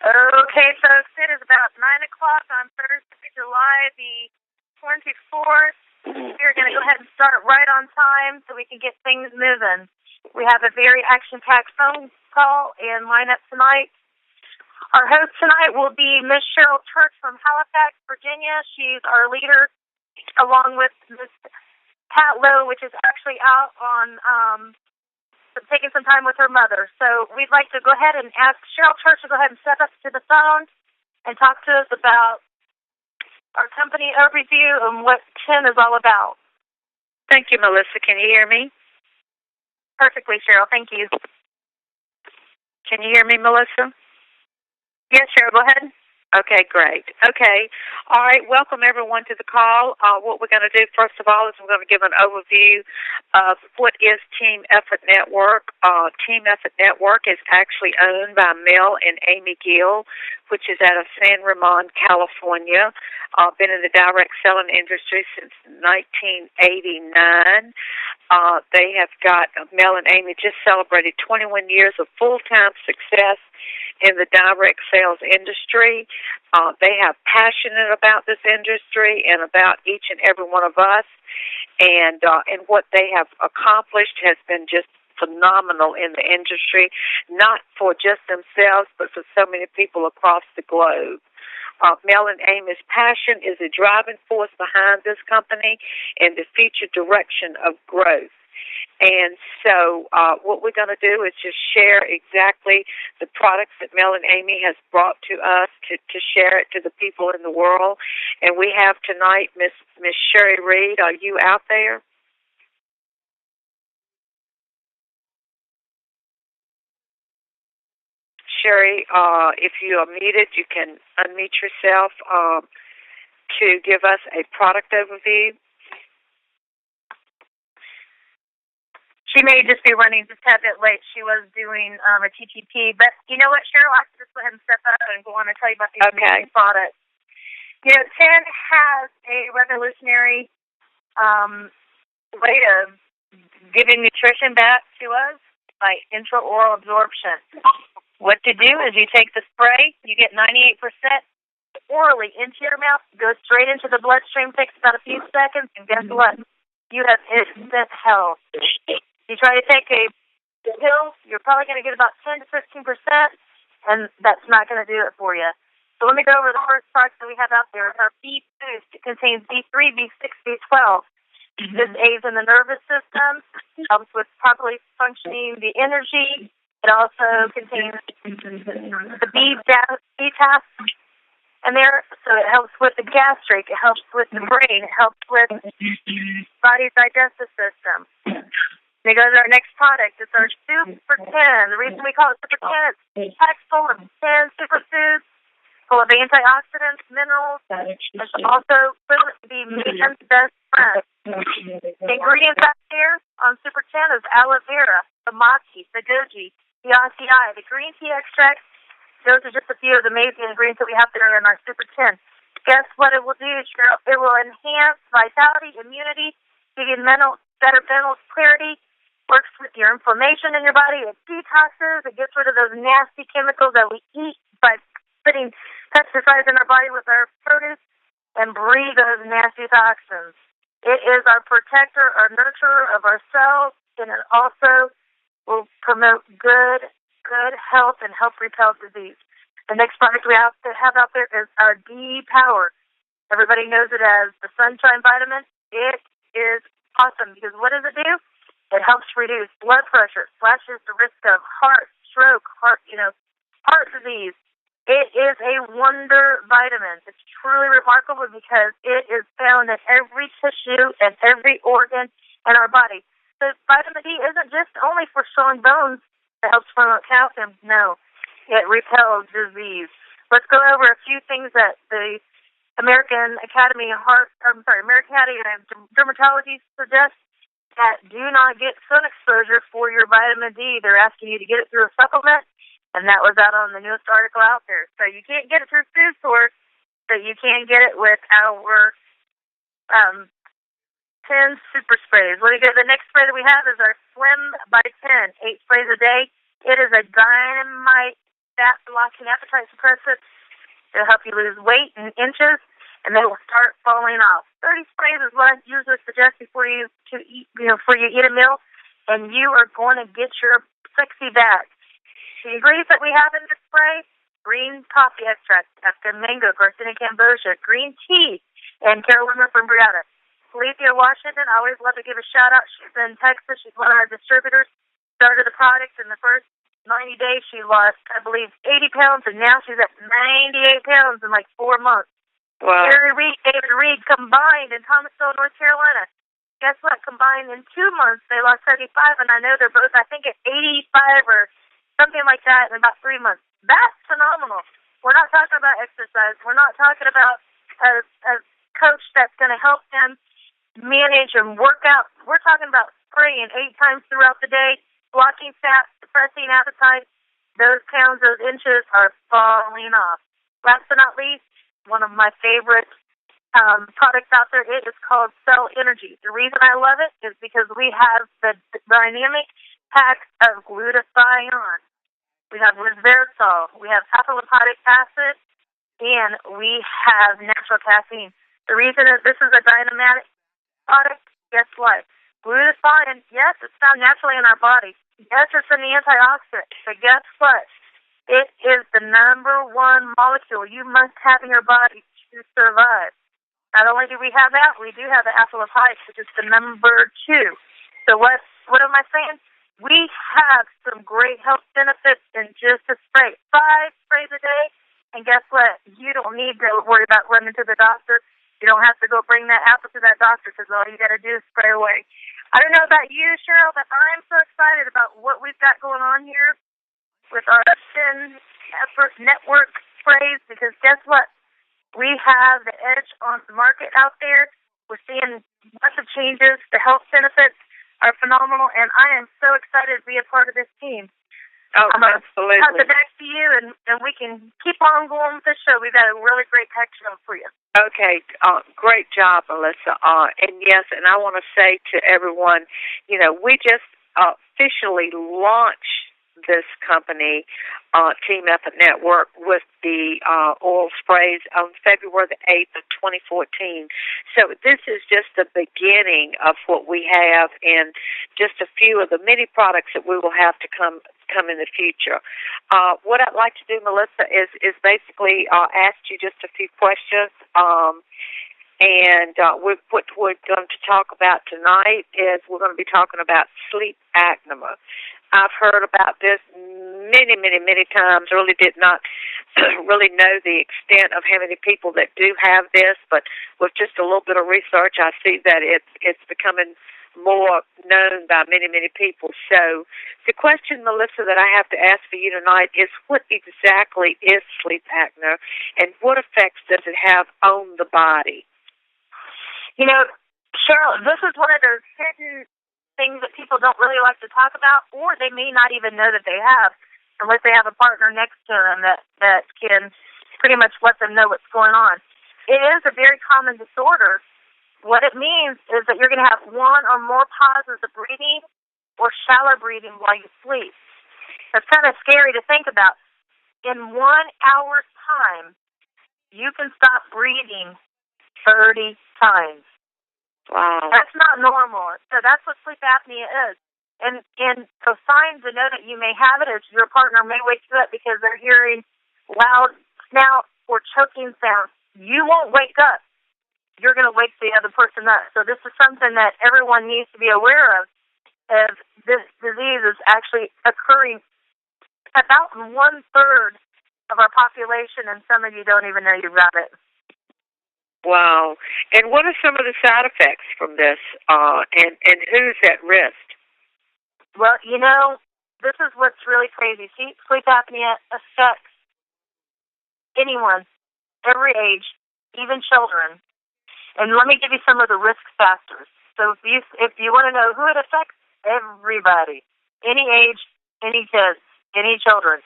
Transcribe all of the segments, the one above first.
Okay, folks, it is about 9 o'clock on Thursday, July the 24th. We're going to go ahead and start right on time so we can get things moving. We have a very action-packed phone call and lineup tonight. Our host tonight will be Miss Cheryl Church from Halifax, Virginia. She's our leader, along with Miss Pat Lowe, which is actually out on taking some time with her mother. So we'd like to go ahead and ask Cheryl Church to go ahead and step up to the phone and talk to us about our company overview and what TIN is all about. Thank you, Melissa. Can you hear me? Perfectly, Cheryl. Thank you. Can you hear me, Melissa? Yes, Cheryl. Go ahead. Okay, great. Okay. All right, welcome everyone to the call. What we're going to do, first of all, is we're going to give an overview of what is Team Effort Network. Team Effort Network is actually owned by Mel and Amy Gill, which is out of San Ramon, California. Been in the direct selling industry since 1989. They have got, Mel and Amy just celebrated 21 years of full-time success in the direct sales industry. They have passionate about this industry and about each and every one of us, and what they have accomplished has been just phenomenal in the industry, not for just themselves, but for so many people across the globe. Mel and Amy's passion is the driving force behind this company and the future direction of growth. And so what we're going to do is just share exactly the products that Mel and Amy has brought to us to share it to the people in the world. And we have tonight Miss Sherry Reed. Are you out there? Sherry, if you are muted, you can unmute yourself to give us a product overview. She may just be running just a bit late. She was doing a TTP. But you know what, Cheryl? I can just go ahead and step up and go on and tell you about these amazing products. You know, TIN has a revolutionary way of giving nutrition back to us by intraoral absorption. What to do is you take the spray, you get 98% orally into your mouth, goes straight into the bloodstream, takes about a few seconds, and guess what? You have instant health. You try to take a pill, you're probably going to get about 10 to 15%, and that's not going to do it for you. So let me go over the first product that we have out there. It's our B Boost. It contains B3, B6, B12. This aids in the nervous system, helps with properly functioning the energy. It also contains the B-TAS in there, so it helps with the gastric, it helps with the brain, it helps with body's digestive system. And it goes to our next product. It's our Super 10. The reason we call it Super 10 is packed full of 10 superfoods, full of antioxidants, minerals. It's also proven to be man's best friend. The ingredients out there on Super 10 is aloe vera, the machi, the goji, the acai, the green tea extract. Those are just a few of the amazing ingredients that we have there in our Super 10. Guess what it will do, Cheryl? It will enhance vitality, immunity, give you better mental clarity, works with your inflammation in your body. It detoxes. It gets rid of those nasty chemicals that we eat by putting pesticides in our body with our produce and breathe those nasty toxins. It is our protector, our nurturer of our cells, and it also will promote good health and help repel disease. The next product we have out there is our D-Power. Everybody knows it as the sunshine vitamin. It is awesome because what does it do? It helps reduce blood pressure, slashes the risk of heart, stroke, heart disease. It is a wonder vitamin. It's truly remarkable because it is found in every tissue and every organ in our body. So vitamin D isn't just only for strong bones. It helps promote calcium. No, it repels disease. Let's go over a few things that the American Academy of Dermatology suggests that do not get sun exposure for your vitamin D. They're asking you to get it through a supplement, and that was out on the newest article out there. So you can't get it through food source, but you can get it with our 10 super sprays. The next spray that we have is our Slim by 10, 8 sprays a day. It is a dynamite fat-blocking appetite suppressant. It'll help you lose weight in inches, and they will start falling off. 30 sprays is what I usually suggest before you eat a meal, and you are going to get your sexy back. The ingredients that we have in this spray: green coffee extract, African mango, Garcinia cambogia, green tea, and Carolina Fimbriata. Felicia Washington, I always love to give a shout-out. She's in Texas. She's one of our distributors. Started the product in the first 90 days. She lost, I believe, 80 pounds, and now she's at 98 pounds in like 4 months. Wow. Gary Reed, David Reed combined in Thomasville, North Carolina. Guess what? Combined in 2 months, they lost 35, and I know they're both, I think, at 85 or something like that in about 3 months. That's phenomenal. We're not talking about exercise. We're not talking about a coach that's going to help them manage and work out. We're talking about spraying 8 times throughout the day, blocking fat, suppressing appetite. Those pounds, those inches are falling off. Last but not least, one of my favorite products out there, it is called Cell Energy. The reason I love it is because we have the dynamic pack of glutathione. We have resveratrol. We have alpha-lipoic acid, and we have natural caffeine. The reason is this is a dynamic product. Guess what? Glutathione, yes, it's found naturally in our body. Yes, it's an antioxidant. But guess what? It is the number 1 molecule you must have in your body to survive. Not only do we have that, we do have the alpha-lipoic, which is the number 2. So what am I saying? We have some great health benefits in just a spray. 5 sprays a day, and guess what? You don't need to worry about running to the doctor. You don't have to go bring that apple to that doctor because all you got to do is spray away. I don't know about you, Cheryl, but I'm so excited about what we've got going on here with our Sin Network sprays because guess what? We have the edge on the market out there. We're seeing lots of changes. The health benefits are phenomenal, and I am so excited to be a part of this team. Oh, I'm absolutely. Pass it back to you, and we can keep on going with the show. We've got a really great pack show for you. Okay, great job, Melissa. And yes, and I want to say to everyone, we just officially launched this company, Team Effort Network, with the oil sprays on February the 8th of 2014. So this is just the beginning of what we have and just a few of the many products that we will have to come in the future. What I'd like to do, Melissa, is basically ask you just a few questions. And what we're going to talk about tonight is we're going to be talking about sleep apnea. I've heard about this many, many, many times. Really did not really know the extent of how many people that do have this, but with just a little bit of research, I see that it's becoming more known by many, many people. So the question, Melissa, that I have to ask for you tonight is what exactly is sleep apnea and what effects does it have on the body? Cheryl, this is one of those hidden things that people don't really like to talk about, or they may not even know that they have, unless they have a partner next to them that can pretty much let them know what's going on. It is a very common disorder. What it means is that you're going to have one or more pauses of breathing or shallow breathing while you sleep. That's kind of scary to think about. In 1 hour's time, you can stop breathing 30 times. Wow. That's not normal. So that's what sleep apnea is. And the signs to know that you may have it is your partner may wake you up because they're hearing loud snout or choking sounds. You won't wake up. You're going to wake the other person up. So this is something that everyone needs to be aware of. As this disease is actually occurring about 1/3 of our population, and some of you don't even know you've got it. Wow. And what are some of the side effects from this, and who's at risk? Well, this is what's really crazy. Sleep apnea affects anyone, every age, even children. And let me give you some of the risk factors. So if you want to know who it affects, everybody, any age, any kids, any children.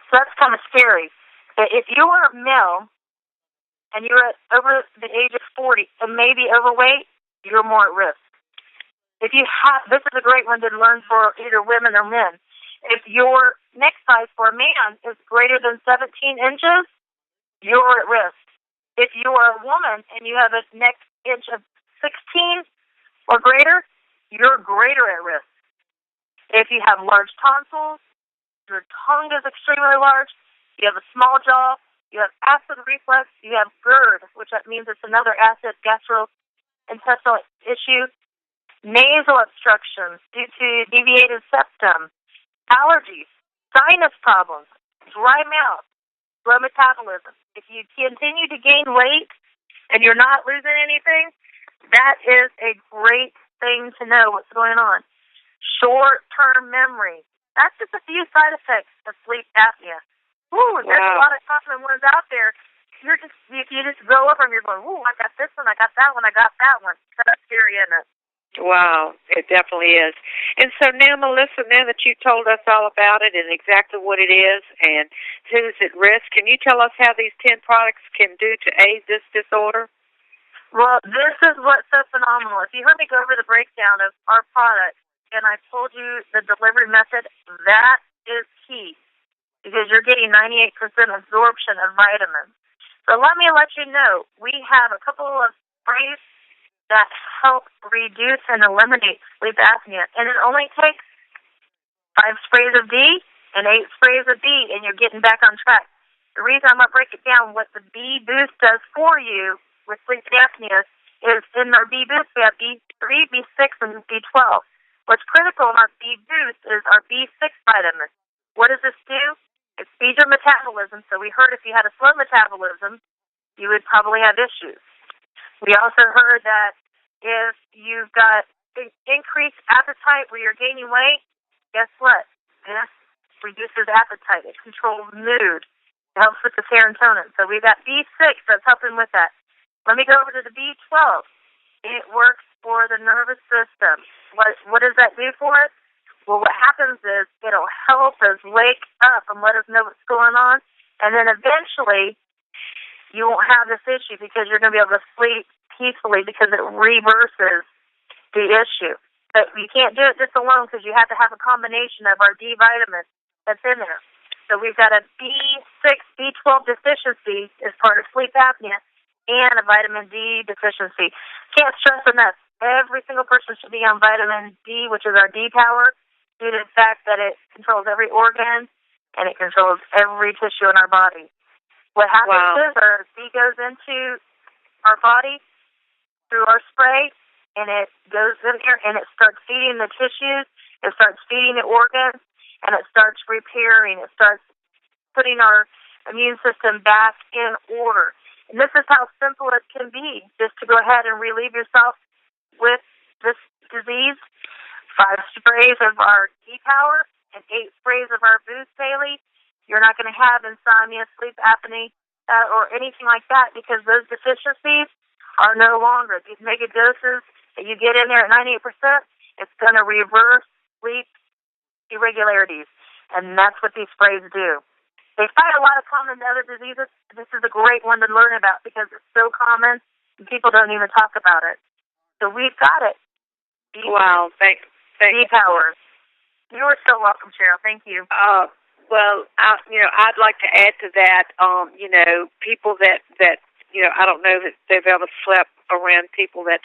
So that's kind of scary. But if you are a male and you're over the age of 40 and maybe overweight, you're more at risk. If you have, this is a great one to learn for either women or men. If your neck size for a man is greater than 17 inches, you're at risk. If you are a woman and you have a neck inch of 16 or greater, you're greater at risk. If you have large tonsils, your tongue is extremely large, you have a small jaw, you have acid reflux, you have GERD, which that means it's another acid gastrointestinal issue, nasal obstructions due to deviated septum, allergies, sinus problems, dry mouth, slow metabolism. If you continue to gain weight and you're not losing anything, that is a great thing to know what's going on. Short-term memory. That's just a few side effects of sleep apnea. Ooh, there's a lot of common ones out there. If you just go over them, you're going, ooh, I got this one, I got that one, I got that one. That's scary, isn't it? Wow, it definitely is. And so now, Melissa, now that you told us all about it and exactly what it is and who's at risk, can you tell us how these 10 products can do to aid this disorder? Well, this is what's so phenomenal. If you heard me go over the breakdown of our products and I told you the delivery method, that is key because you're getting 98% absorption of vitamins. So let me let you know, we have a couple of sprays that help reduce and eliminate sleep apnea. And it only takes 5 sprays of D and 8 sprays of B, and you're getting back on track. The reason I'm going to break it down, what the B boost does for you with sleep apnea is in our B boost, we have B3, B6, and B12. What's critical in our B boost is our B6 vitamin. What does this do? It speeds your metabolism. So we heard if you had a slow metabolism, you would probably have issues. We also heard that if you've got increased appetite where you're gaining weight, guess what? This reduces appetite. It controls mood. It helps with the serotonin. So we've got B6 that's helping with that. Let me go over to the B12. It works for the nervous system. What does that do for us? Well, what happens is it'll help us wake up and let us know what's going on. And then eventually you won't have this issue because you're going to be able to sleep peacefully because it reverses the issue. But you can't do it just alone because you have to have a combination of our D vitamin that's in there. So we've got a B6, B12 deficiency as part of sleep apnea and a vitamin D deficiency. Can't stress enough, every single person should be on vitamin D, which is our D power, due to the fact that it controls every organ and it controls every tissue in our body. What happens is our D goes into our body through our spray, and it goes in there, and it starts feeding the tissues, it starts feeding the organs, and it starts repairing. It starts putting our immune system back in order. And this is how simple it can be, just to go ahead and relieve yourself with this disease. 5 sprays of our D-Power and 8 sprays of our Boost daily. You're not going to have insomnia, sleep apnea, or anything like that because those deficiencies are no longer. These mega doses that you get in there at 98%, it's going to reverse sleep irregularities, and that's what these sprays do. They fight a lot of common other diseases. This is a great one to learn about because it's so common and people don't even talk about it. So we've got it. Wow, thanks. D-Power. You are so welcome, Cheryl. Thank you. Well, I'd like to add to that, people that I don't know that they've ever slept around people that,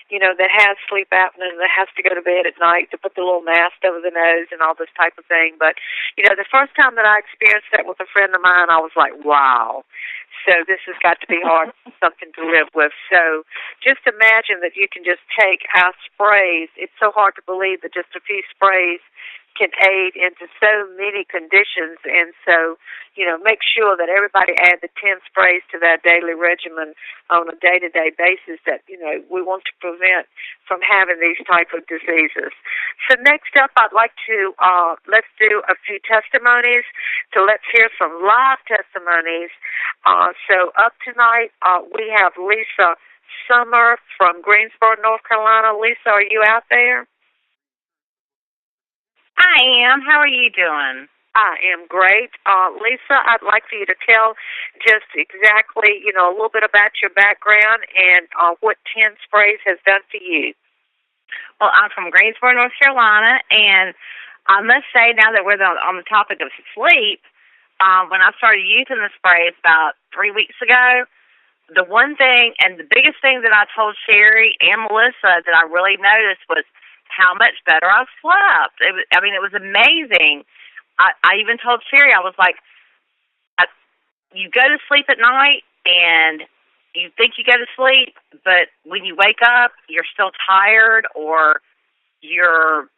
that has sleep apnea and that has to go to bed at night to put the little mask over the nose and all this type of thing. But, the first time that I experienced that with a friend of mine, I was like, wow. So this has got to be hard, something to live with. So just imagine that you can just take our sprays. It's so hard to believe that just a few sprays can aid into so many conditions. And so, make sure that everybody add the 10 sprays to their daily regimen on a day-to-day basis that, we want to prevent from having these type of diseases. So next up, I'd like to, let's do a few testimonies. So let's hear some live testimonies. So up tonight, we have Lisa Summer from Greensboro, North Carolina. Lisa, are you out there? I am. How are you doing? I am great. Lisa, I'd like for you to tell just exactly, a little bit about your background and what 10 sprays has done for you. Well, I'm from Greensboro, North Carolina, and I must say, now that we're on the topic of sleep, when I started using the sprays about 3 weeks ago, the one thing and the biggest thing that I told Sherry and Melissa that I really noticed was how much better I slept. It was amazing. I even told Sherry, I was like, you go to sleep at night and you think you go to sleep, but when you wake up, you're still tired, or you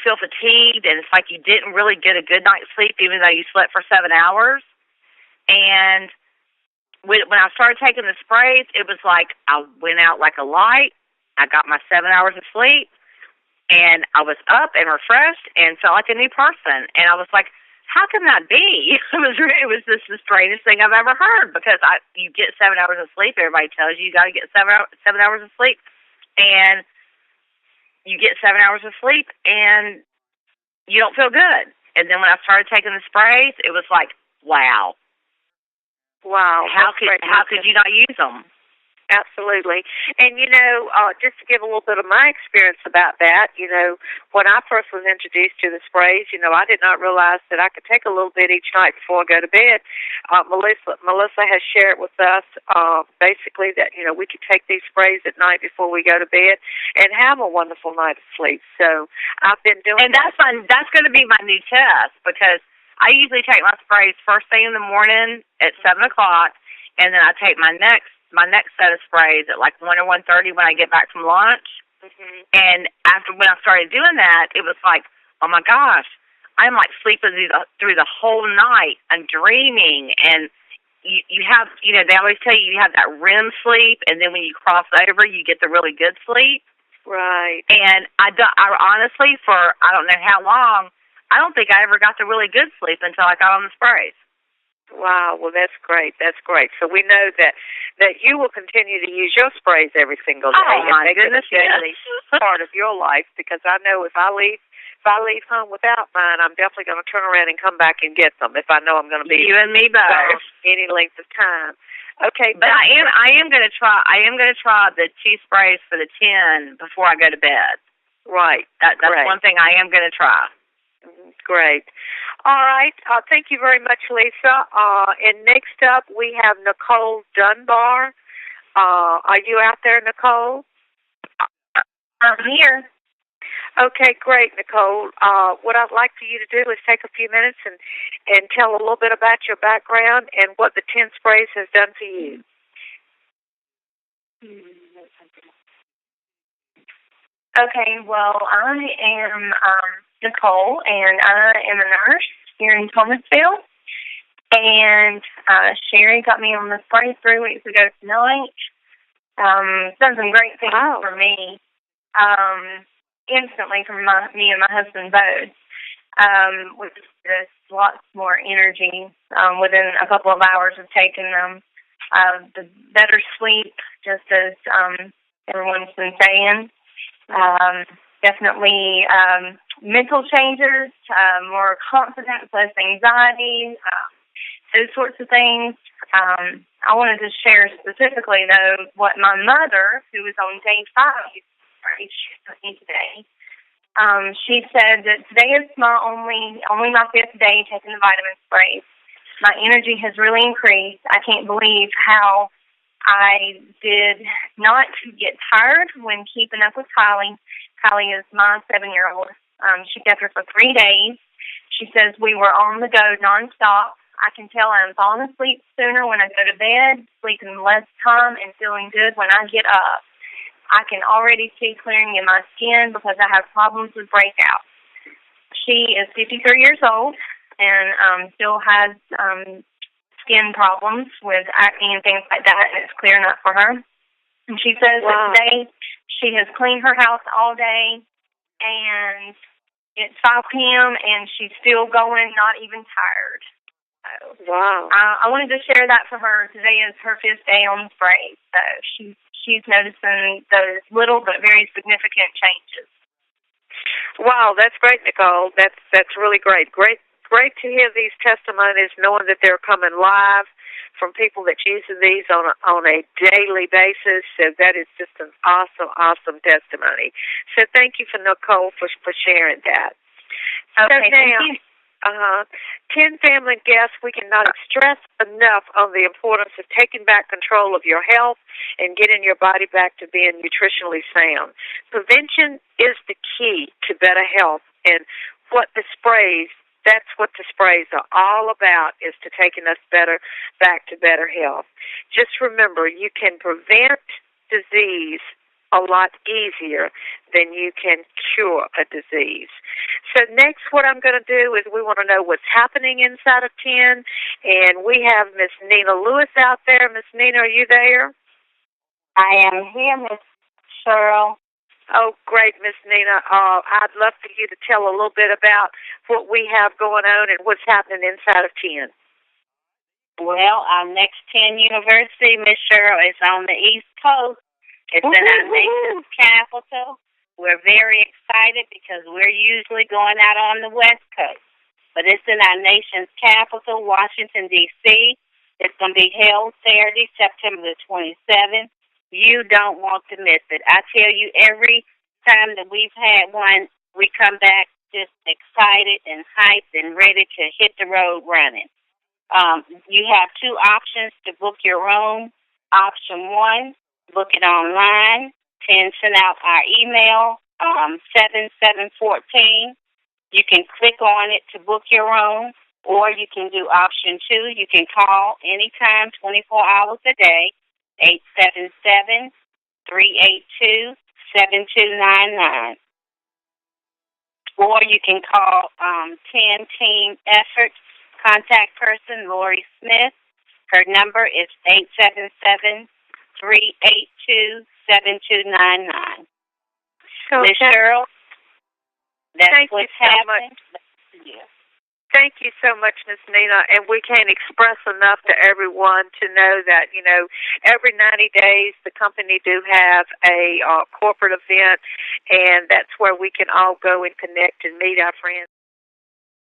feel fatigued, and it's like you didn't really get a good night's sleep even though you slept for 7 hours. And when I started taking the sprays, it was like I went out like a light. I got my 7 hours of sleep, and I was up and refreshed and felt like a new person. And I was like, how can that be? It was just the strangest thing I've ever heard, because you get 7 hours of sleep. Everybody tells you got to get 7 hours of sleep, and you get 7 hours of sleep, and you don't feel good. And then when I started taking the sprays, it was like, wow. Wow. How could you not use them? Absolutely. And, just to give a little bit of my experience about that, when I first was introduced to the sprays, I did not realize that I could take a little bit each night before I go to bed. Melissa has shared with us basically that, we could take these sprays at night before we go to bed and have a wonderful night of sleep. So I've been doing that. And that's fun. That's going to be my new test, because I usually take my sprays first thing in the morning at 7 o'clock, and then I take my next set of sprays at like 1 or 1:30 when I get back from lunch. Mm-hmm. And when I started doing that, it was like, oh my gosh, I'm like sleeping through the whole night. I'm dreaming, and you have, they always tell you have that REM sleep, and then when you cross over, you get the really good sleep. Right. And I honestly, for I don't know how long, I don't think I ever got the really good sleep until I got on the sprays. Wow, well, that's great. That's great. So we know that you will continue to use your sprays every single day. Oh, my goodness, yes. Part of your life, because I know if I leave home without mine, I'm definitely going to turn around and come back and get them if I know I'm going to be you and me both any length of time. Okay, but I am going to try the 2 sprays for the 10 before I go to bed. Right. That's one thing I am going to try. Great. All right. Thank you very much, Lisa. And next up, we have Nicole Dunbar. Are you out there, Nicole? I'm here. Okay, great, Nicole. What I'd like for you to do is take a few minutes and tell a little bit about your background and what the 10 sprays has done for you. Okay, well, I am Nicole, and I am a nurse here in Thomasville. And Sherry got me on the spray 3 weeks ago tonight. Done some great things for me. Instantly for me and my husband both. With just lots more energy within a couple of hours of taking them. The better sleep, just as everyone's been saying. Definitely mental changes, more confidence, less anxiety, those sorts of things. I wanted to share specifically, though, what my mother, who was on day 5, shared with me today. She said that today is my only my 5th day taking the vitamin sprays. My energy has really increased. I can't believe how I did not get tired when keeping up with Kylie. Kylie is my 7-year-old. She kept her for 3 days. She says we were on the go nonstop. I can tell I'm falling asleep sooner when I go to bed, sleeping less time, and feeling good when I get up. I can already see clearing in my skin because I have problems with breakouts. She is 53 years old and still has skin problems with acne and things like that, and it's clearing up for her. And she says that today she has cleaned her house all day, and it's 5 p.m., and she's still going, not even tired. So, wow. I wanted to share that for her. Today is her 5th day on the spray, so she's noticing those little but very significant changes. Wow, that's great, Nicole. That's really great. Great to hear these testimonies, knowing that they're coming live from people that use these on a daily basis. So that is just an awesome testimony. So thank you for Nicole for sharing that. Okay, so now, 10 family guests, we cannot stress enough on the importance of taking back control of your health and getting your body back to being nutritionally sound. Prevention is the key to better health, and that's what the sprays are all about, is to taking us back to better health. Just remember, you can prevent disease a lot easier than you can cure a disease. So next, what I'm going to do is we want to know what's happening inside of 10, and we have Miss Nina Lewis out there. Miss Nina, are you there? I am here, Miss Cheryl. Oh, great, Miss Nina. I'd love for you to tell a little bit about what we have going on and what's happening inside of 10. Well, our next 10 university, Miss Cheryl, is on the East Coast. It's in our nation's capital. We're very excited because we're usually going out on the West Coast. But it's in our nation's capital, Washington, D.C. It's going to be held Saturday, September the 27th. You don't want to miss it. I tell you, every time that we've had one, we come back just excited and hyped and ready to hit the road running. You have two options to book your room. Option one, book it online. 10 send out our email, 7714. You can click on it to book your room, or you can do option two. You can call anytime, 24 hours a day, 877-382-7299. Or you can call 10 Team Effort contact person, Lori Smith. Her number is 877-382-7299. Miss Cheryl, that's what's happening. Thank you so much, Miss Nina. And we can't express enough to everyone to know that, every 90 days the company do have a corporate event, and that's where we can all go and connect and meet our friends.